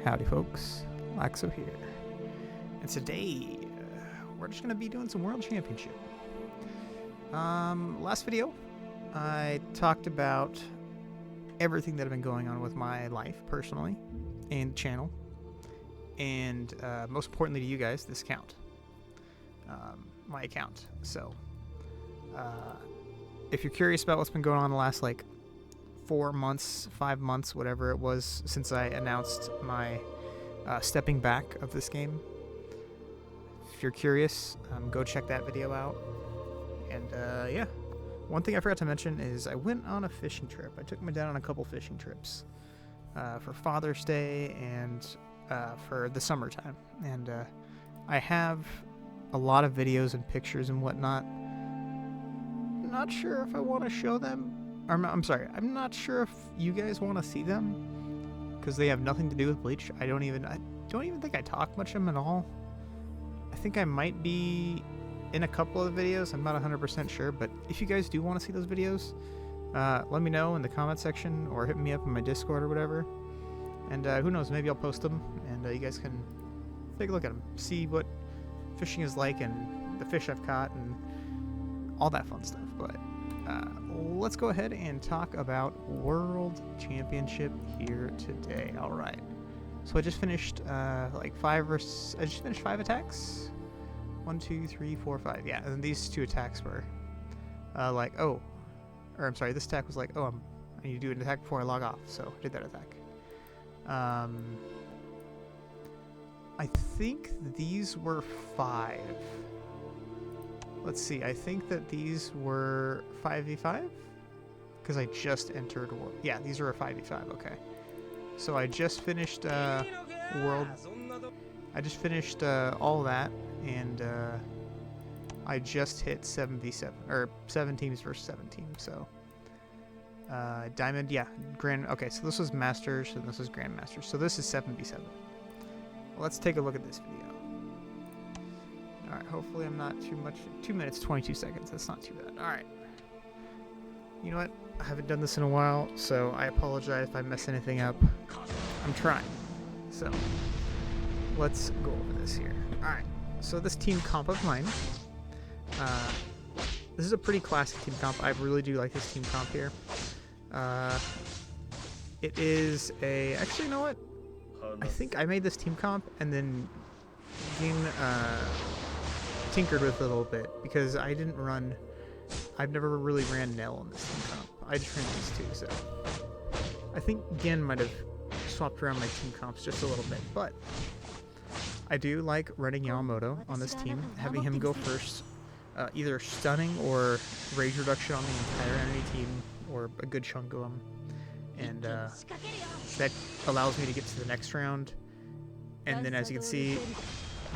Howdy folks, Laxo here, and today we're just going to be doing some World Championship. Last video, I talked about everything that had been going on with my life personally, and the channel, and most importantly to you guys, this account, my account. So, if you're curious about what's been going on the last 4 months, 5 months, whatever it was since I announced my stepping back of this game. If you're curious, go check that video out. And yeah, one thing I forgot to mention is I went on a fishing trip. I took my dad on a couple fishing trips for Father's Day and for the summertime. And I have a lot of videos and pictures and whatnot. Not sure if I want to show them. I'm sorry, I'm not sure if you guys want to see them, because they have nothing to do with Bleach. I don't even think I talk much of them at all. I think I might be in a couple of the videos, I'm not 100% sure, but if you guys do want to see those videos, let me know in the comment section, or hit me up in my Discord or whatever, and who knows, maybe I'll post them, and you guys can take a look at them, see what fishing is like, and the fish I've caught, and all that fun stuff. But let's go ahead and talk about World Championship here today. All right. So I just finished I just finished 5 attacks. 1, 2, 3, 4, 5. Yeah, and these 2 attacks were this attack was I need to do an attack before I log off. So I did that attack. I think these were 5. Let's see, I think that these were 5v5? Because I just entered World. Yeah, these are a 5v5, okay. So I just finished World. I just finished all that, and I just hit 7v7, or 7 teams versus 7 teams, so. Diamond, yeah, Grand, okay, so this was Masters, and this was Grandmasters, so this is 7v7. Let's take a look at this video. Alright, hopefully I'm not too much. 2 minutes, 22 seconds. That's not too bad. Alright. You know what? I haven't done this in a while, so I apologize if I mess anything up. I'm trying. So, let's go over this here. Alright, so this team comp of mine. This is a pretty classic team comp. I really do like this team comp here. It is a... Actually, you know what? I think I made this team comp, and then tinkered with it a little bit, because I've never really ran Nell in this team comp. I just ran these 2, so I think Gin might have swapped around my team comps just a little bit, but I do like running Yamamoto on this team, having him go first, either stunning or rage reduction on the entire enemy team, or a good chunk of them, and that allows me to get to the next round. And then, as you can see,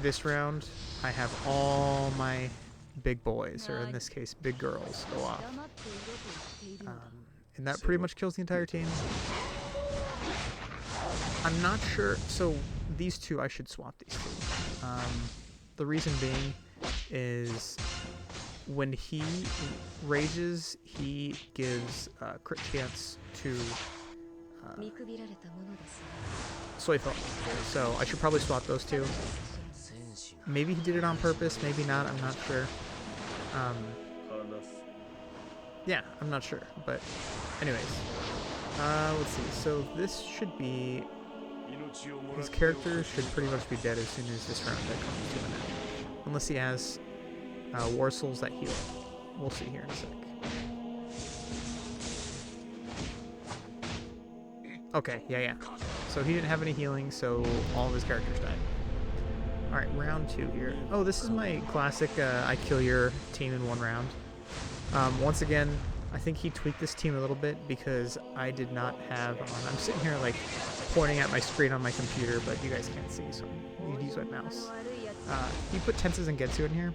this round I have all my big boys, or in this case big girls, go off, and that pretty much kills the entire team. I'm not sure, so these 2, I should swap these 2. The reason being is when he rages, he gives crit chance to Soifel, so I should probably swap those 2. Maybe he did it on purpose, maybe not, I'm not sure. Yeah, I'm not sure, but anyways. Let's see, so this should be... His character should pretty much be dead as soon as this round that comes to an end. Unless he has War Souls that heal. We'll see here in a sec. Okay, yeah. So he didn't have any healing, so all of his characters died. Alright, round 2 here. Oh, this is my classic I kill your team in 1 round. Once again, I think he tweaked this team a little bit, because I did not have on. I'm sitting here pointing at my screen on my computer, but you guys can't see, so I need to use my mouse. He put Tenses and Getsu in here.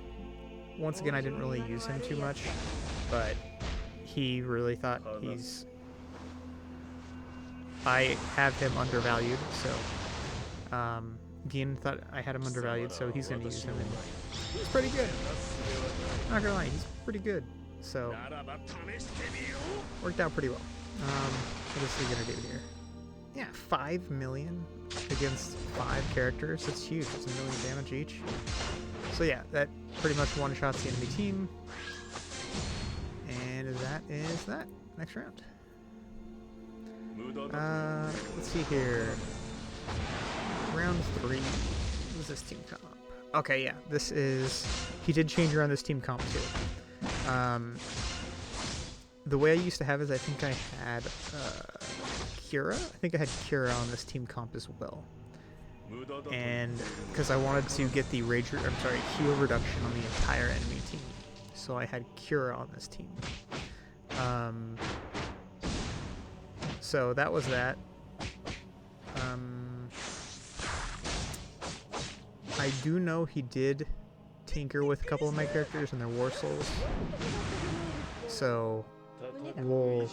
Once again, I didn't really use him too much, but he really thought I have him undervalued, so Gin thought I had him undervalued, so he's going to use him, and he's pretty good. Not gonna lie, he's pretty good, so worked out pretty well. What is he going to do here? Yeah, 5 million. against 5 characters. That's huge. It's 1 million damage each. So yeah, that pretty much one-shots the enemy team. And that is that. Next round. Let's see here. Round 3. What is this team comp? Okay, yeah. This is... He did change around this team comp too. The way I used to have is I think I had Kira. I think I had Kira on this team comp as well. And because I wanted to get the heal reduction on the entire enemy team. So I had Kira on this team. So that was that. I do know he did tinker with a couple of my characters and their war souls. So we'll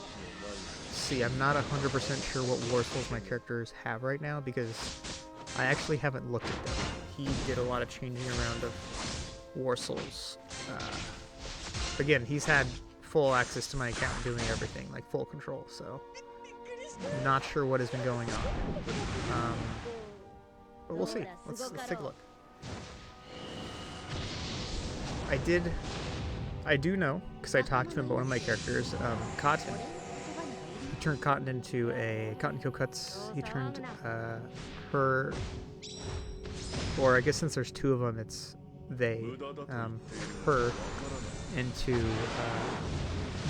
see. I'm not 100% sure what war souls my characters have right now because I actually haven't looked at them. He did a lot of changing around of war souls. Again, he's had full access to my account doing everything, like full control, so not sure what has been going on. But we'll see. Let's take a look. I do know, because I talked to him about one of my characters, Cotton. He turned Cotton into a Cotton Kill Cuts. He turned her, or I guess since there's 2 of them, it's they, her, into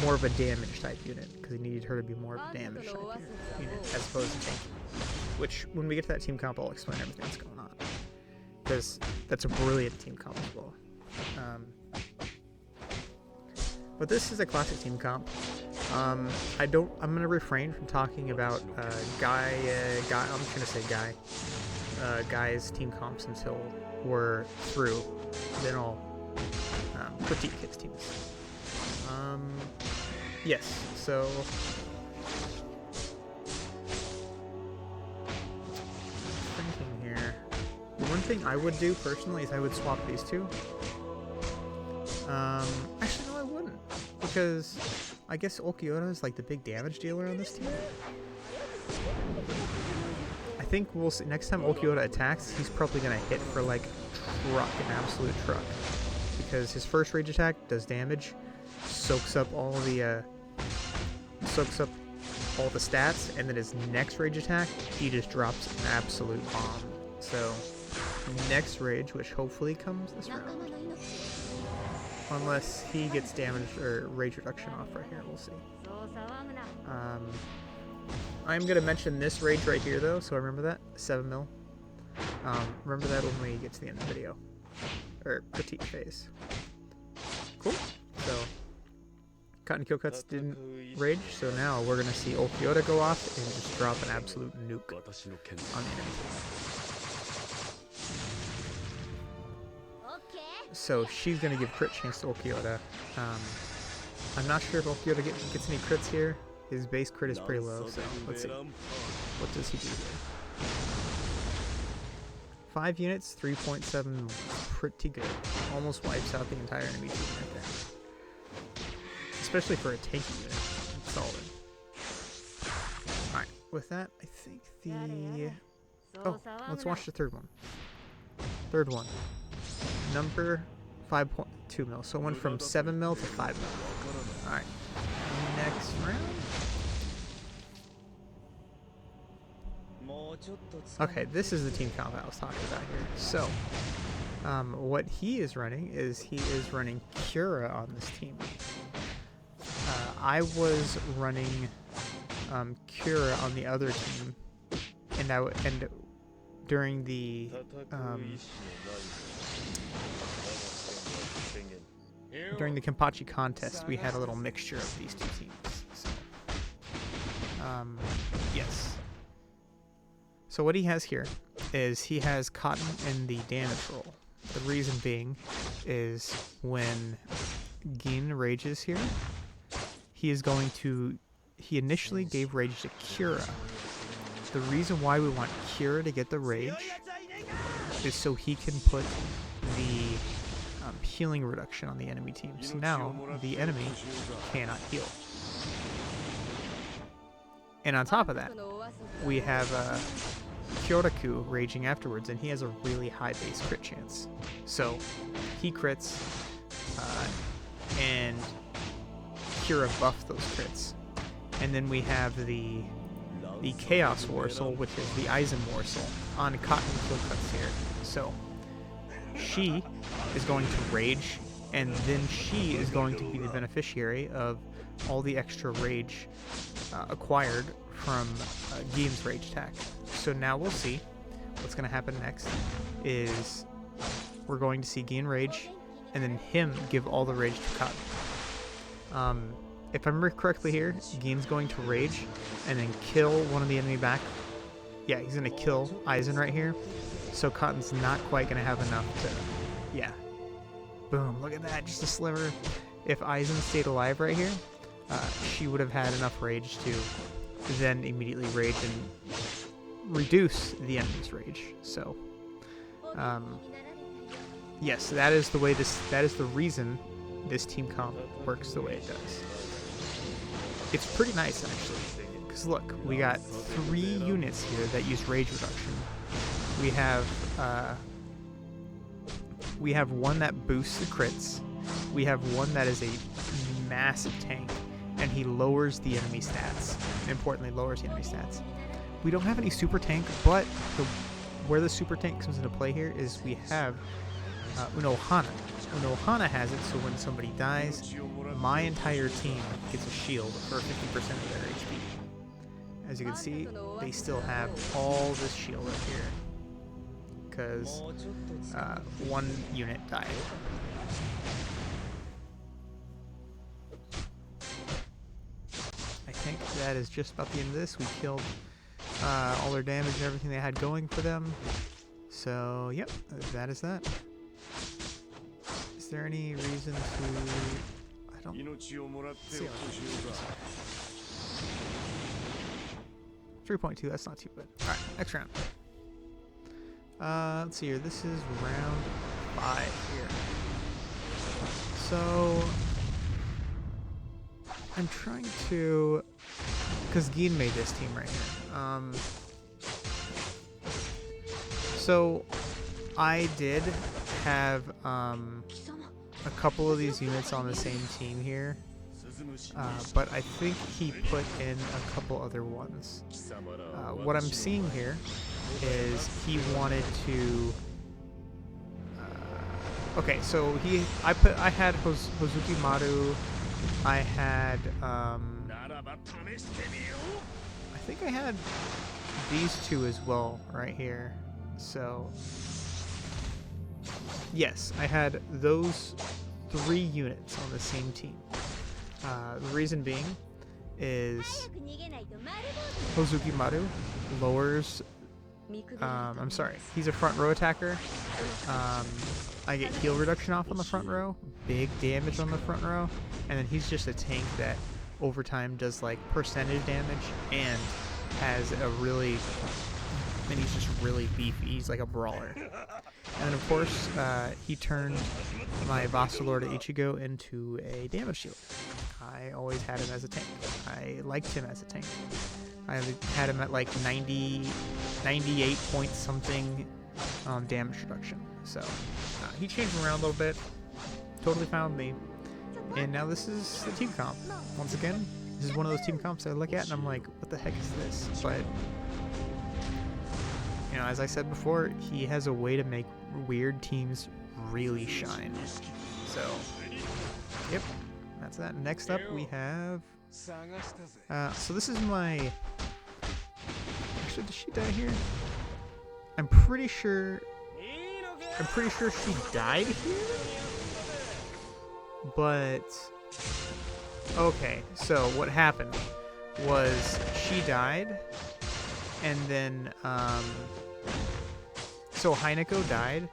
more of a damage type unit, because he needed her to be more of a damage type unit as opposed to tanking. Which, when we get to that team comp, I'll explain everything that's going on, because that's a brilliant team comp as well. But this is a classic team comp. I'm gonna refrain from talking about I'm just gonna say Guy's team comps until we're through. Then I'll critique his teams. Yes, so thinking here. One thing I would do personally is I would swap these 2. Actually no, I wouldn't, because I guess Ulquiorra is like the big damage dealer on this team. I think we'll see next time Ulquiorra attacks, he's probably gonna hit for like an absolute truck, because his first rage attack does damage, soaks up all the stats, and then his next rage attack, he just drops an absolute bomb. So next rage, which hopefully comes this round, unless he gets damage or rage reduction off right here, we'll see. I'm gonna mention this rage right here though, so remember that 7 mil. Remember that when we get to the end of the video, or critique phase. Cool. So Cotton Kill Cuts didn't rage, so now we're gonna see Ulquiorra go off and just drop an absolute nuke on the enemy. So she's gonna give crit chance to Ulquiorra. I'm not sure if Ulquiorra gets any crits here. His base crit is pretty low, so let's see. What does he do here? 5 units, 3.7, pretty good. Almost wipes out the entire enemy team right there. Especially for a tanky unit. It's solid. Alright, with that, I think the... Oh, let's watch the third one. Third one. Number 5.2 mil. So it went from 7 mil to 5 mil. Alright. Next round. Okay, this is the team comp I was talking about here. So, what he is running is Kira on this team. I was running Kira on the other team, and during the Kenpachi contest, we had a little mixture of these 2 teams. So, yes. So what he has here is he has Cotton in the damage roll. The reason being is when Gin rages here, he initially gave rage to Kira. The reason why we want Kira to get the rage is so he can put the healing reduction on the enemy team. So now the enemy cannot heal. And on top of that, we have Kyoraku raging afterwards, and he has a really high base crit chance. So he crits, and Kira buffed those crits. And then we have the Chaos Warsaw, which is the Eisen Warsaw on Cotton Kill Cuts here. So she is going to rage, and then she is going to be the beneficiary of all the extra rage acquired from Gien's rage attack. So now we'll see what's going to happen next is we're going to see Gien rage and then him give all the rage to Cotton. If I remember correctly here, Gien's going to rage and then kill one of the enemy back. Yeah, he's going to kill Eisen right here. So Cotton's not quite going to have enough to... Yeah. Boom, look at that, just a sliver. If Eisen stayed alive right here, she would have had enough rage to then immediately rage and reduce the enemy's rage. So, yes, that is the way that is the reason this team comp works the way it does. It's pretty nice, actually, because look, we got 3 units here that use rage reduction. We have one that boosts the crits. We have one that is a massive tank, and he lowers the enemy stats. Importantly, lowers the enemy stats. We don't have any super tank, but where the super tank comes into play here is we have Unohana. Unohana has it, so when somebody dies, my entire team gets a shield for 50% of their HP. As you can see, they still have all this shield up here because one unit died. I think that is just about the end of this. We killed all their damage and everything they had going for them. So, yep, that is that. Is there any reason to... I don't see 3.2, that's not too bad. Alright, next round. Let's see here. This is round 5 here. So... I'm trying to... Because Gien made this team right here. So, I did have a couple of these units on the same team here, but I think he put in a couple other ones. What I'm seeing here is he wanted to... okay, so I had Hozuki Maru, I had... I think I had these two as well right here. So, yes, I had those 3 units on the same team. The reason being is Hozuki Maru lowers... I'm sorry, he's a front row attacker. I get heal reduction off on the front row, big damage on the front row, and then he's just a tank that over time does like percentage damage and has a really... and he's just really beefy. He's like a brawler. And then, of course, he turned my Vassalord Ichigo into a damage shield. I always had him as a tank. I liked him as a tank. I had him at like 98 point something damage reduction. So he changed around a little bit. Totally found me. And now this is the team comp. Once again, this is one of those team comps I look at and I'm like, what the heck is this? But... you know, as I said before, he has a way to make weird teams really shine. So, yep, that's that. Next up, we have... so this is my... Actually, did she die here? I'm pretty sure she died here? But... okay, so what happened was she died, and then, so Heineko died,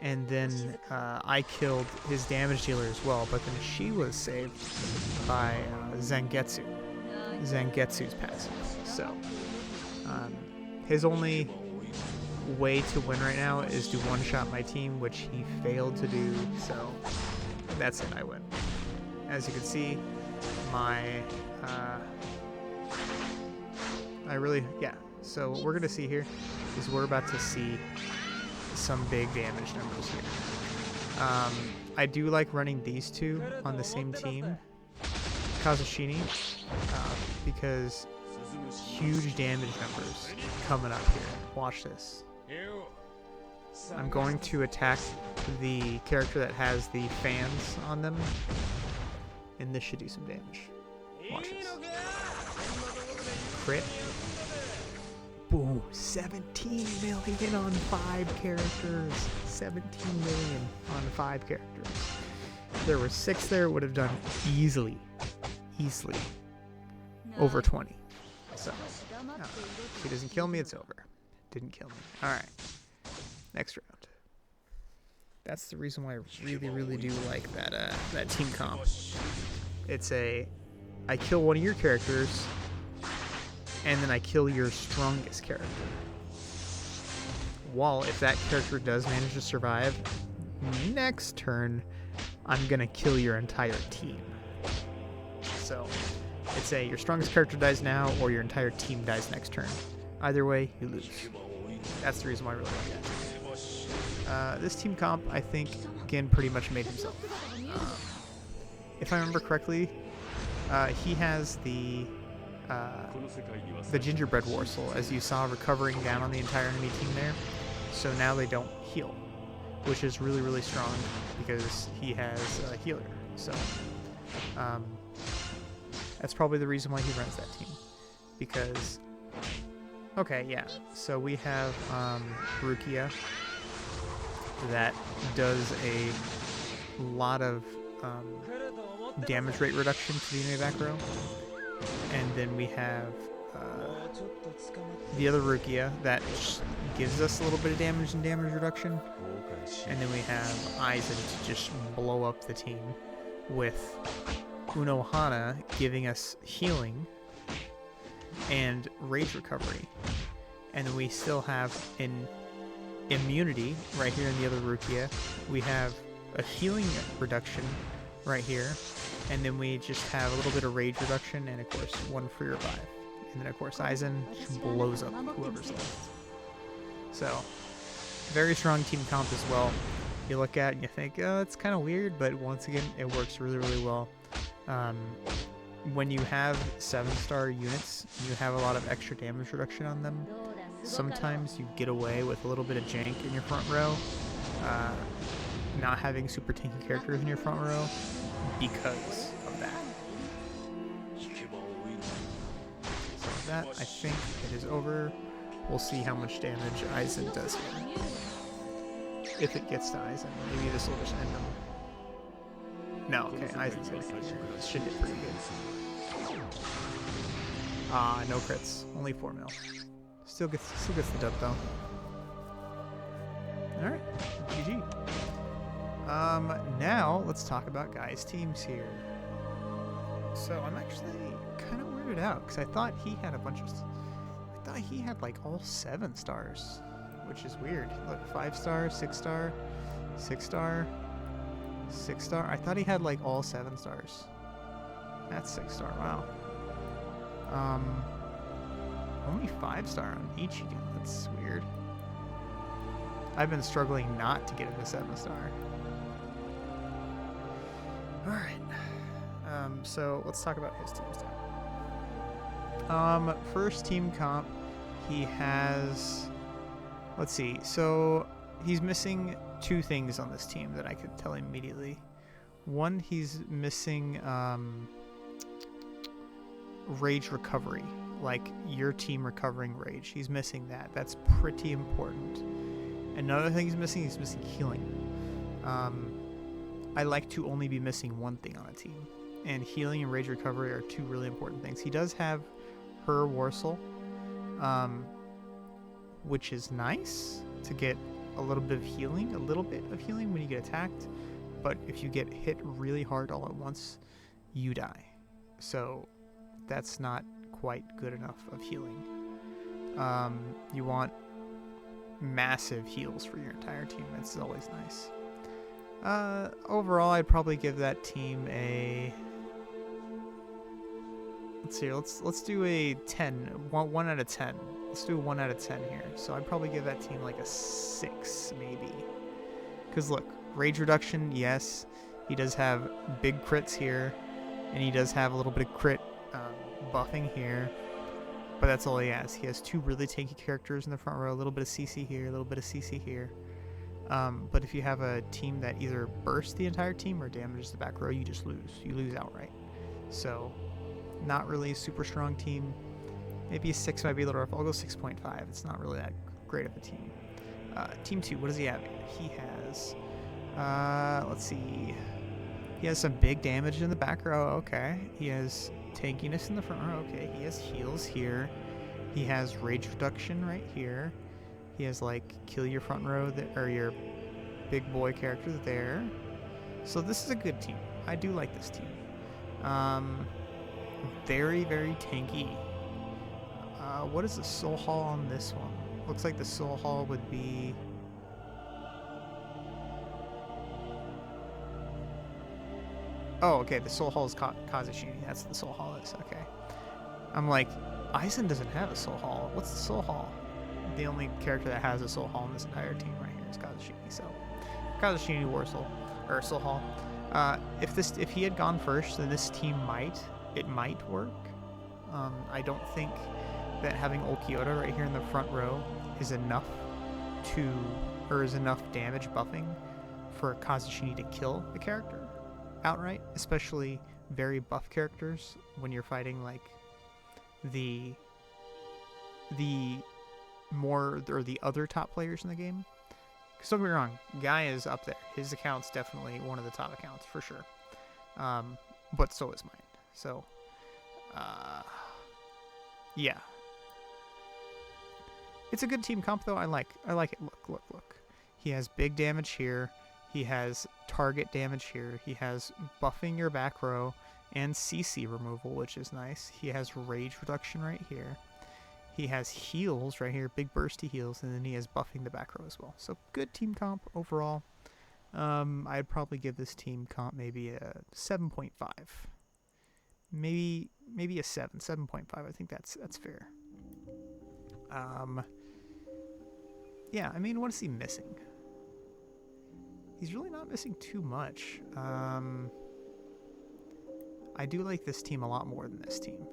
and then I killed his damage dealer as well, but then she was saved by Zangetsu's passive. So, his only way to win right now is to one-shot my team, which he failed to do, so that's it, I win. As you can see, my, So what we're going to see here is we're about to see some big damage numbers here. I do like running these two on the same team, Kazushini, because huge damage numbers coming up here. Watch this. I'm going to attack the character that has the fans on them, and this should do some damage. Watch this. Crit. Boom. 17 million on 5 characters. 17 million on 5 characters. If there were 6 there, it would have done easily over 20. So, if he doesn't kill me, it's over. Didn't kill me. Alright. Next round. That's the reason why I really do like that team comp. It's I kill one of your characters, and then I kill your strongest character. While if that character does manage to survive, next turn, I'm gonna kill your entire team. So, it's your strongest character dies now, or your entire team dies next turn. Either way, you lose. That's the reason why I really like that. This team comp, I think, again, pretty much made himself. If I remember correctly, he has the gingerbread Warsaw, as you saw, recovering down on the entire enemy team there. So now they don't heal, which is really strong because he has a healer. So that's probably the reason why he runs that team. Because, okay, yeah. So we have Rukia that does a lot of damage rate reduction to the enemy back row. And then we have the other Rukia that gives us a little bit of damage and damage reduction. And then we have Aizen to just blow up the team, with Unohana giving us healing and rage recovery. And then we still have an immunity right here in the other Rukia. We have a healing reduction right here. And then we just have a little bit of rage reduction and, of course, 1 free revive. And then, of course, Aizen blows up whoever's left. So, very strong team comp as well. You look at it and you think, oh, it's kind of weird, but once again, it works really well. When you have 7-star units, you have a lot of extra damage reduction on them. Sometimes you get away with a little bit of jank in your front row, not having super tanky characters in your front row because of that. So with that, I think it is over. We'll see how much damage Aizen does here. If it gets to Aizen, maybe this will just end him. No, okay, Aizen's gonna come here. This should hit pretty good. No crits. Only 4 mil. Still gets the dub though. Alright, GG. Now let's talk about guys' teams here. So I'm actually kind of weirded out because I thought he had a bunch of. I thought he had like all 7 stars, which is weird. Look, 5-star, 6-star, 6-star, 6-star. I thought he had like all 7 stars. That's 6-star. Wow. Only 5-star on each unit. That's weird. I've been struggling not to get him to 7-star. Alright. So let's talk about his teams now. First team comp, he has, let's see, so he's missing 2 things on this team that I could tell immediately. One, he's missing rage recovery, like your team recovering rage. He's missing that. That's pretty important. Another thing he's missing healing. I like to only be missing 1 thing on a team, and healing and rage recovery are 2 really important things. He does have her Warsaw, which is nice to get a little bit of healing when you get attacked, but if you get hit really hard all at once, you die. So that's not quite good enough of healing. You want massive heals for your entire team. That's always nice. Overall, I'd probably give that team a, let's see, let's do a 10, 1 out of 10. let's do 1 out of 10 here. So I'd probably give that team like a 6, maybe. Because look, rage reduction, yes. He does have big crits here, and he does have a little bit of crit buffing here. But that's all he has. He has 2 really tanky characters in the front row, a little bit of CC here, a little bit of CC here. But if you have a team that either bursts the entire team or damages the back row, you just lose. You lose outright. So, not really a super strong team. Maybe a 6 might be a little rough. I'll go 6.5. It's not really that great of a team. Team 2, what does he have here? He has, let's see. He has some big damage in the back row. Okay. He has tankiness in the front row. Okay. He has heals here. He has rage reduction right here. He has like kill your front row or your big boy characters there. So this is a good team. I do like this team. Very, very tanky. What is the soul haul on this one? Looks like the soul haul would be... Oh, okay, the soul haul is Kazushini. That's what the soul haul is. Okay. I'm like, Aizen doesn't have a soul haul. What's the soul haul? The only character that has a soul haul in this entire team right here is Kazushini. So, Kazushini War Soul, or Soul Haul. If he had gone first, then this team might work. I don't think that having Ulquiorra right here in the front row is enough damage buffing for Kazushini to kill the character outright, especially very buff characters when you're fighting like the other top players in the game. Because don't get me wrong, Guy is up there. His account's definitely one of the top accounts for sure. But so is mine. So, yeah. It's a good team comp though. I like it. Look. He has big damage here. He has target damage here. He has buffing your back row and CC removal, which is nice. He has rage reduction right here. He has heals right here, big bursty heals, and then he has buffing the back row as well. So good team comp overall. I'd probably give this team comp maybe a 7.5. Maybe a 7, 7.5. I think that's fair. Yeah, I mean, what is he missing? He's really not missing too much. I do like this team a lot more than this team.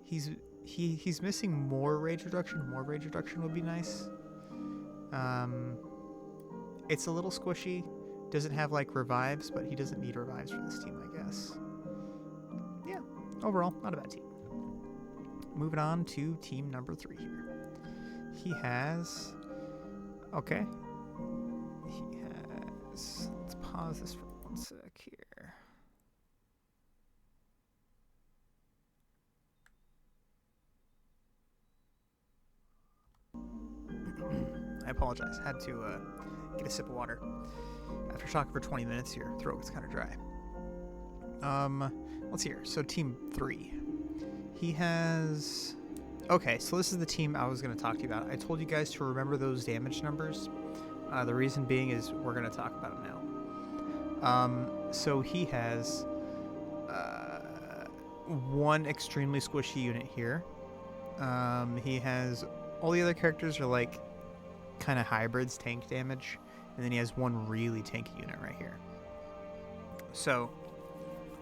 He's missing more rage reduction. More rage reduction would be nice. It's a little squishy. Doesn't have like revives, but he doesn't need revives for this team, I guess. Yeah, overall, not a bad team. Moving on to team number 3 here. He has... Okay. He has... Let's pause this for 1 sec here. I apologize. Had to get a sip of water. After talking for 20 minutes, your throat gets kind of dry. Let's see here. So team 3. He has... Okay, so this is the team I was going to talk to you about. I told you guys to remember those damage numbers. The reason being is we're going to talk about them now. So he has one extremely squishy unit here. He has... All the other characters are like kind of hybrids, tank damage. And then he has one really tanky unit right here. So,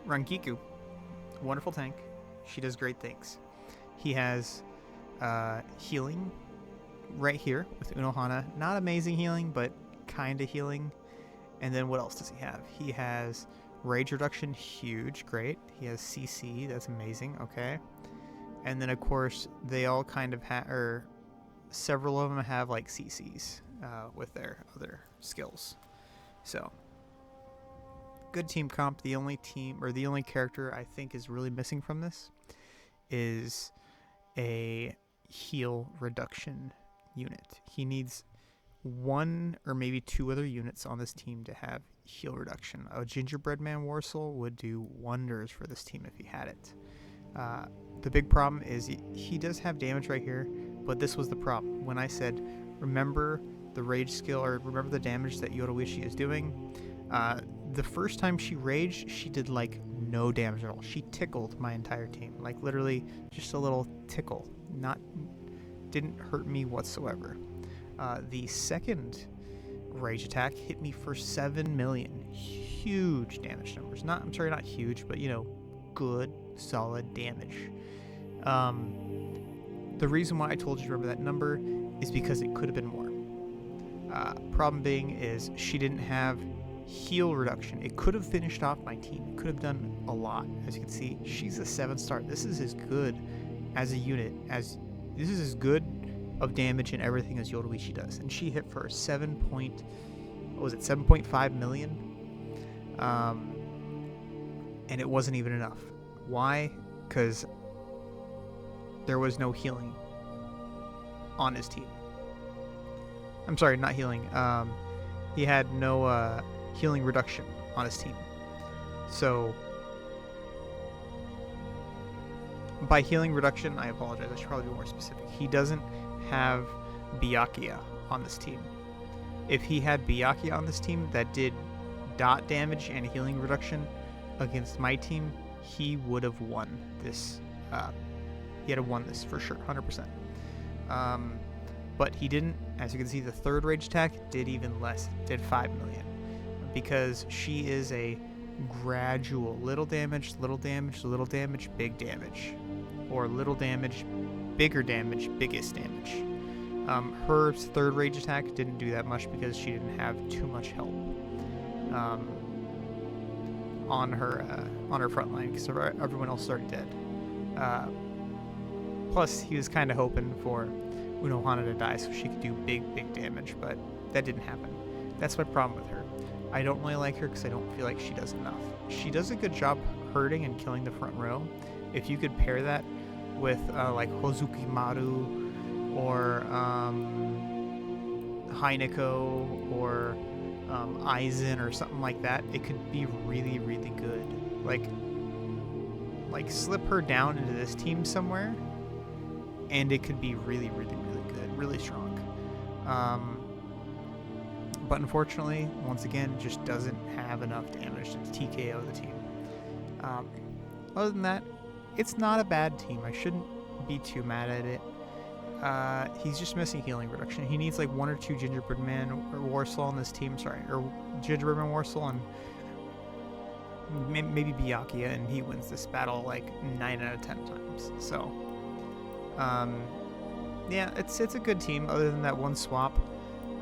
Rangiku, wonderful tank. She does great things. He has healing right here with Unohana. Not amazing healing, but kind of healing. And then what else does he have? He has rage reduction, huge, great. He has CC, that's amazing, okay. And then of course they all kind of have, or several of them have like CCs with their other skills. So good team comp. The only team, or the only character I think is really missing from this is a heal reduction unit. He needs 1 or maybe 2 other units on this team to have heal reduction. A Gingerbread Man Warsoul would do wonders for this team if he had it. The big problem is he does have damage right here, but this was the problem. When I said, remember the rage skill, or remember the damage that Yoruichi is doing, the first time she raged, she did like no damage at all. She tickled my entire team, like literally just a little tickle, didn't hurt me whatsoever. The second rage attack hit me for 7 million. Huge damage numbers. Not huge, but good, solid damage. The reason why I told you to remember that number is because it could have been more. Problem being is she didn't have heal reduction. It could have finished off my team. It could have done a lot. As you can see, she's a 7-star. This is as good as a unit this is as good of damage and everything as Yoruichi does. And she hit for 7.5 million. And it wasn't even enough. Why? Because there was no healing on his team. I'm sorry, not healing. He had no healing reduction on his team. So, by healing reduction, I apologize. I should probably be more specific. He doesn't have Byakuya on this team. If he had Byakuya on this team that did dot damage and healing reduction against my team, he would have won this. He had won this for sure, 100%. But he didn't. As you can see, the third rage attack did even less, did 5 million. Because she is a gradual little damage, little damage, little damage, big damage. Or little damage, bigger damage, biggest damage. Her third rage attack didn't do that much because she didn't have too much help on her front line because everyone else is already dead. Plus, he was kind of hoping for Unohana to die so she could do big damage, but that didn't happen. That's my problem with her. I don't really like her because I don't feel like she does enough. She does a good job hurting and killing the front row. If you could pair that with like Hozuki Maru or Heineko or Aizen or something like that, it could be really good. Like slip her down into this team somewhere and it could be really good, really strong. But unfortunately, once again, just doesn't have enough damage to TKO the team. Other than that, it's not a bad team. I shouldn't be too mad at it. He's just missing healing reduction. He needs like 1 or 2 Gingerbread Man or Warsaw on this team. Or Gingerbread Man Warsaw and maybe Byakuya, and he wins this battle like 9 out of 10 times. So, yeah, it's a good team. Other than that one swap.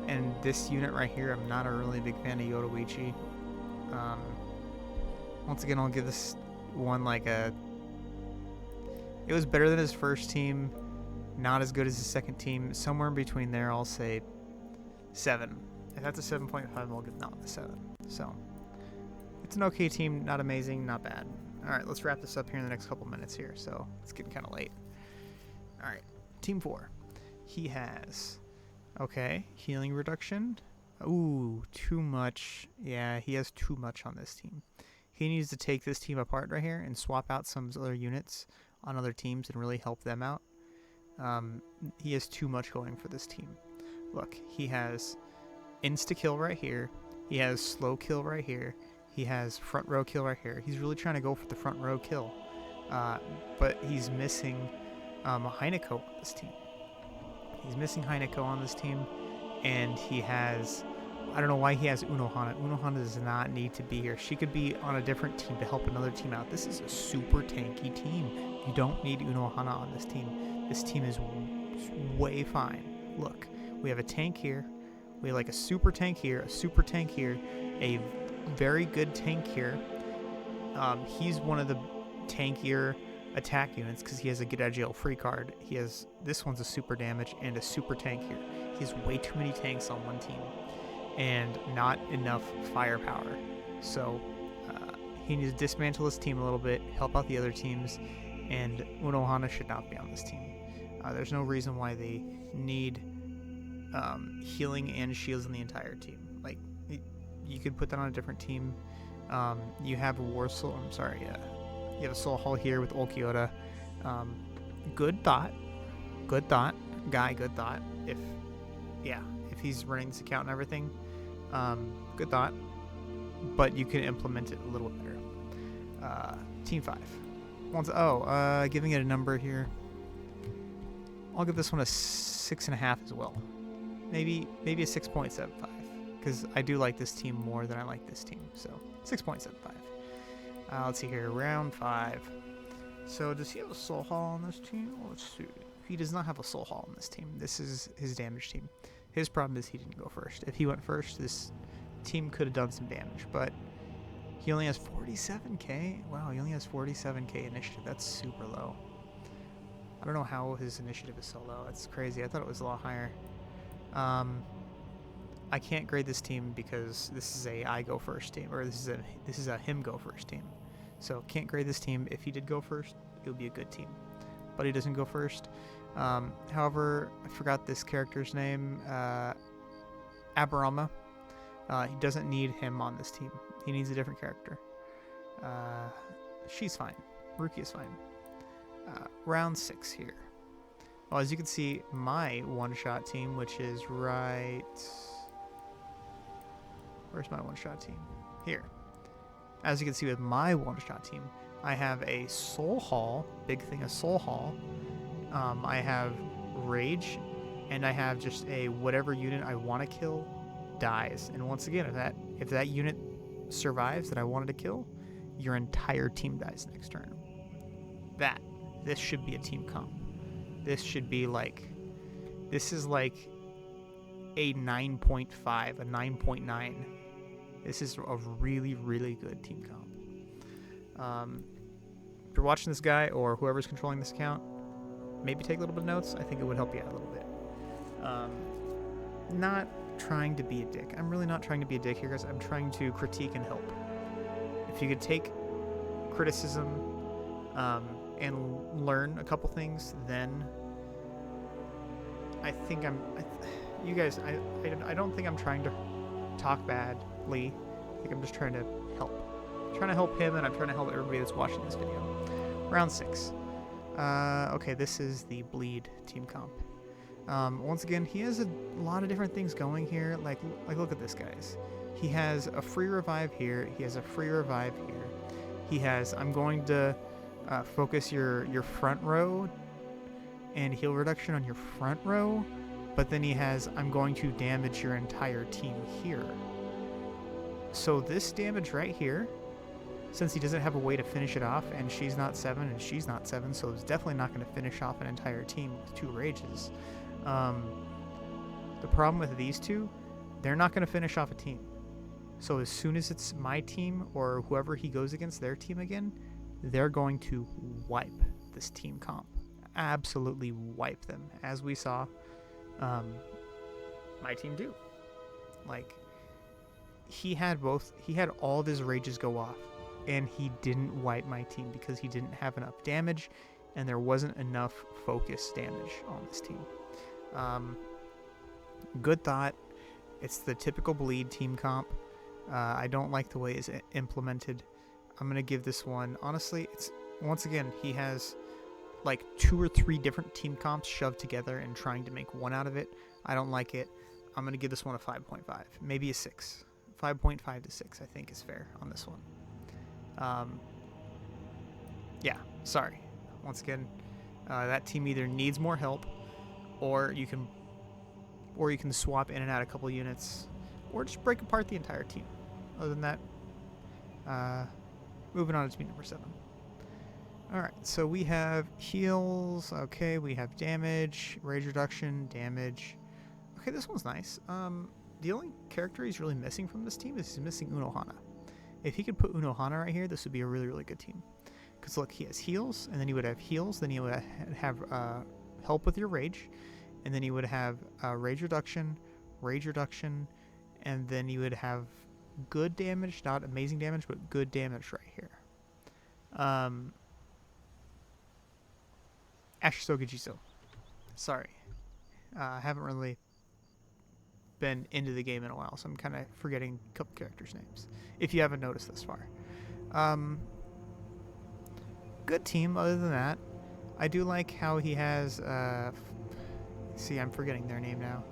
And this unit right here, I'm not a really big fan of Yoruichi. Once again, I'll give this one like a... It was better than his first team, not as good as his second team. Somewhere in between there, I'll say 7. If that's a 7.5, I'll give that one a 7. So, it's an okay team, not amazing, not bad. Alright, let's wrap this up here in the next couple minutes here, so it's getting kind of late. Alright, Team 4. He has... Okay, healing reduction. Ooh, too much. Yeah, he has too much on this team. He needs to take this team apart right here and swap out some other units on other teams and really help them out. He has too much going for this team. Look, he has insta-kill right here. He has slow kill right here. He has front row kill right here. He's really trying to go for the front row kill. But he's missing Heineko on this team. He's missing Heineko on this team, and he has... I don't know why he has Unohana. Unohana does not need to be here. She could be on a different team to help another team out. This is a super tanky team. You don't need Unohana on this team. This team is way fine. Look, we have a tank here. We have like a super tank here, a super tank here, a very good tank here. He's one of the tankier attack units because he has a get out of jail free card. He has... This one's a super damage and a super tank here. He has way too many tanks on one team and not enough firepower. So he needs to dismantle his team a little bit, help out the other teams, and Unohana should not be on this team. There's no reason why they need healing and shields in the entire team. Like, you could put that on a different team. You have a Warsaw, you have a Soul Hall here with Ulquiorra. Good thought. Good thought. Guy, good thought. If he's running this account and everything, good thought. But you can implement it a little better. Team 5. Giving it a number here. I'll give this one a 6.5 as well. Maybe a 6.75, because I do like this team more than I like this team. So 6.75. Let's see here, round 5. So does he have a soul hall on this team? Let's see. He does not have a soul hall on this team. This is his damage team. His problem is he didn't go first. If he went first, this team could have done some damage, but he only has 47k. Wow, he only has 47k initiative. That's super low. I don't know how his initiative is so low. That's crazy. I thought it was a lot higher. I can't grade this team because this is a I go first team, or this is a him go first team. So can't grade this team. If he did go first, it would be a good team, but he doesn't go first. However, I forgot this character's name. Aberama. He doesn't need him on this team. He needs a different character. She's fine. Ruki is fine. Round 6 here. Well, as you can see, my one-shot team, which is right... Where's my one-shot team? Here. As you can see with my one-shot team, I have a Soul Hall, big thing, a Soul Hall. I have Rage, and I have just a whatever unit I want to kill dies. And once again, if that unit survives that I wanted to kill, your entire team dies next turn. This should be a team comp. This should be like, this is like a 9.5, a 9.9. This is a really, really good team comp. If you're watching this guy or whoever's controlling this account, maybe take a little bit of notes. I think it would help you out a little bit. Not trying to be a dick. I'm really not trying to be a dick here, guys. I'm trying to critique and help. If you could take criticism and learn a couple things, then I think you guys, I don't think I'm trying to talk badly. I think I'm just trying to help. I'm trying to help him, and I'm trying to help everybody that's watching this video. Round 6. Okay, this is the Bleed team comp. Once again, he has a lot of different things going here. Like look at this, guys. He has a free revive here. He has a free revive here. He has, I'm going to focus your front row and heal reduction on your front row. But then he has, I'm going to damage your entire team here. So this damage right here, since he doesn't have a way to finish it off, and she's not 7 and she's not 7, so it's definitely not going to finish off an entire team with 2 rages. The problem with these two, they're not going to finish off a team. So as soon as it's my team or whoever he goes against, their team again, they're going to wipe this team comp. Absolutely wipe them, as we saw my team do. Like, he had all of his rages go off, and he didn't wipe my team because he didn't have enough damage, and there wasn't enough focus damage on this team. Good thought. It's the typical Bleed team comp. I don't like the way it's implemented. I'm going to give this one, honestly, it's, once again, he has like 2 or 3 different team comps shoved together and trying to make one out of it. I don't like it. I'm going to give this one a 5.5, maybe a 6. 5.5 to 6, I think, is fair on this one. Yeah, sorry. Once again, that team either needs more help, or you can swap in and out a couple units, or just break apart the entire team. Other than that, moving on to team number 7. Alright, so we have heals, okay, we have damage, rage reduction, damage. Okay, this one's nice. The only character he's really missing from this team is he's missing Unohana. If he could put Unohana right here, this would be a really, really good team. Because look, he has heals, and then he would have heals, then he would have help with your rage, and then he would have rage reduction, and then you would have good damage, not amazing damage, but good damage right here. Ashisoga Jiso. Sorry. I haven't really been into the game in a while, so I'm kind of forgetting a couple characters' names, if you haven't noticed this far. Good team, other than that. I do like how he has... see, I'm forgetting their name now.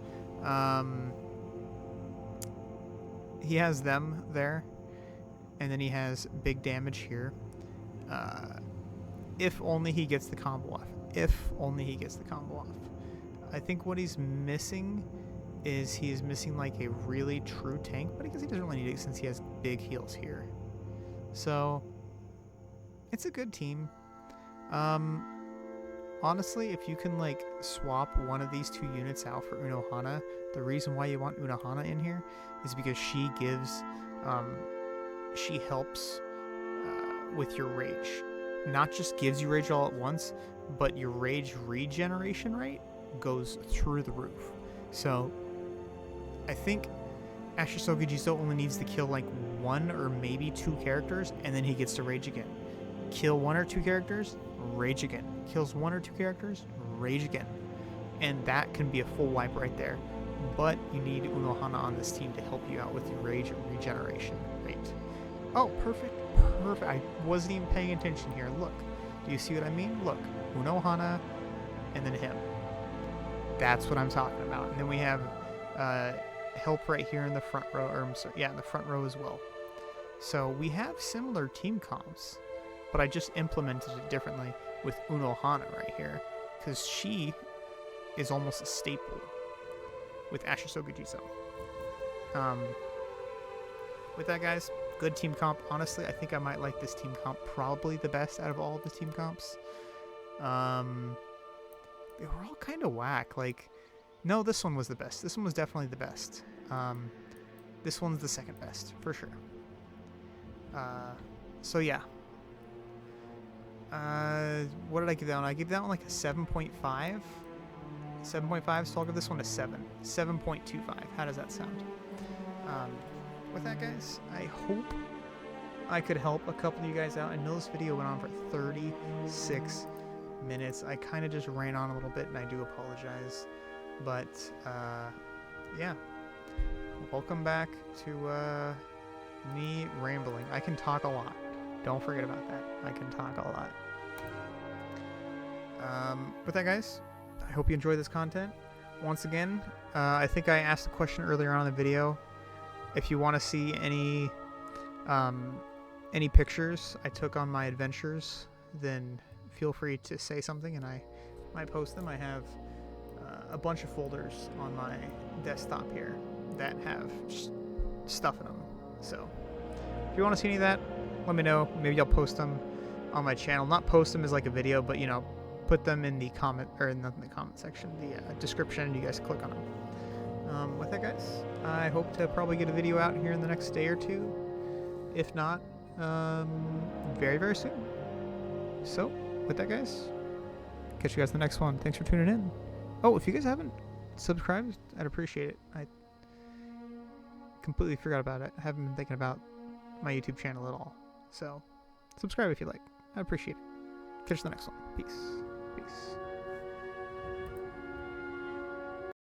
He has them there, and then he has big damage here. If only he gets the combo off. If only he gets the combo off. I think what he's missing is he is missing like a really true tank, but I guess he doesn't really need it since he has big heals here. So it's a good team. Honestly, if you can like swap one of these 2 units out for Unohana, the reason why you want Unohana in here is because she gives, she helps with your rage. Not just gives you rage all at once, but your rage regeneration rate goes through the roof. So I think Ashisoku Jizo only needs to kill like 1 or maybe 2 characters, and then he gets to rage again. Kill 1 or 2 characters, rage again. Kills 1 or 2 characters, rage again. And that can be a full wipe right there. But you need Unohana on this team to help you out with your rage regeneration rate. Oh, perfect. Perfect. I wasn't even paying attention here. Look. Do you see what I mean? Look. Unohana and then him. That's what I'm talking about. And then we have help right here in the front row. Or, I'm sorry, yeah, in the front row as well. So we have similar team comps, but I just implemented it differently with Unohana right here, because she is almost a staple with Ashisoku Jizo. With that, guys, good team comp. Honestly, I think I might like this team comp probably the best out of all of the team comps. They were all kind of whack. Like, no, this one was the best. This one was definitely the best. This one's the second best, for sure. So yeah. What did I give that one? I gave that one like a 7.5. 7.5, so I'll give this one a 7. 7.25. How does that sound? With that, guys, I hope I could help a couple of you guys out. I know this video went on for 36 minutes. I kind of just ran on a little bit, and I do apologize. But, yeah. Welcome back to me rambling. I can talk a lot. Don't forget about that. I can talk a lot. With that, guys, I hope you enjoy this content. Once again, I think I asked a question earlier on in the video. If you want to see any pictures I took on my adventures, then feel free to say something and I might post them. I have a bunch of folders on my desktop here that have just stuff in them. So if you want to see any of that, let me know. Maybe I'll post them on my channel. Not post them as like a video, but you know, put them in the comment, or not in the comment section, the description, and you guys click on them. With that, guys, I hope to probably get a video out here in the next day or two. If not, very, very soon. So, with that, guys, catch you guys in the next one. Thanks for tuning in. Oh, if you guys haven't subscribed, I'd appreciate it. I completely forgot about it. I haven't been thinking about my YouTube channel at all. So, subscribe if you like. I appreciate it. Catch you in the next one. Peace. Peace.